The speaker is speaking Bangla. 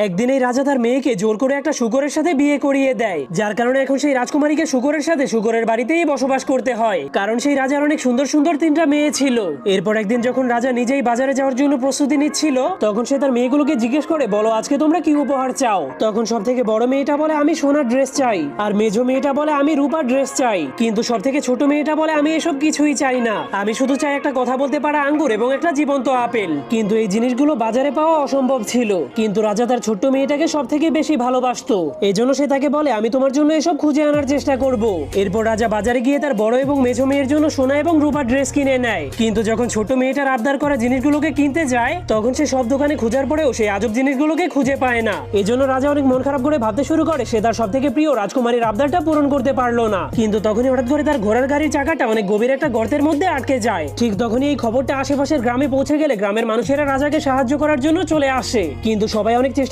একদিন এই রাজা তার মেয়েকে জোর করে একটা শূকরের সাথে বিয়ে করিয়ে দেয়, যার কারণে এখন সেই রাজকুমারীকে শূকরের সাথে শূকরের বাড়িতেই বসবাস করতে হয়, কারণ সেই রাজার অনেক সুন্দর সুন্দর তিনটা মেয়ে ছিল। এরপর একদিন যখন রাজা নিজেই বাজারে যাওয়ার জন্য প্রস্তুতি নিচ্ছিল, তখন সে তার মেয়েগুলোকে জিজ্ঞেস করে, বলো আজকে তোমরা কি উপহার চাও? তখন সব থেকে বড় মেয়েটা বলে, আমি সোনার ড্রেস চাই। আর মেজো মেয়েটা বলে, আমি রূপার ড্রেস চাই। কিন্তু সব থেকে ছোট মেয়েটা বলে, আমি এসব কিছুই চাই না, আমি শুধু চাই একটা কথা বলতে পারা আঙ্গুর এবং একটা জীবন্ত আপেল। কিন্তু এই জিনিসগুলো বাজারে পাওয়া অসম্ভব ছিল। কিন্তু রাজা তার ছোট্ট মেয়েটাকে সব থেকে বেশি ভালোবাসতো, এজন্য সে তাকে বলে, আমি তোমার জন্য এসব খুঁজে আনার চেষ্টা করব। এরপর রাজা বাজারে গিয়ে তার বড় এবং মেজো মেয়ের জন্য সোনা এবং রূপার ড্রেস কিনে নেয়। কিন্তু যখন ছোট মেয়েটার আবদার করা জিনিসগুলোকে কিনতে যায়, তখন সে সব দোকানে খোঁজার পরেও সেই আজব জিনিসগুলোকে খুঁজে পায় না। এজন্য রাজা অনেক মন খারাপ করে ভাবতে শুরু করে সে তার সব থেকে প্রিয় রাজকুমারীর আবদারটা পূরণ করতে পারলো না। কিন্তু তখনই হঠাৎ করে তার ঘোড়ার গাড়ির চাকাটা অনেক গভীর একটা গর্তের মধ্যে আটকে যায়। ঠিক তখনই এই খবরটা আশেপাশের গ্রামে পৌঁছে গেলে গ্রামের মানুষেরা রাজাকে সাহায্য করার জন্য চলে আসে। কিন্তু সবাই অনেক চেষ্টা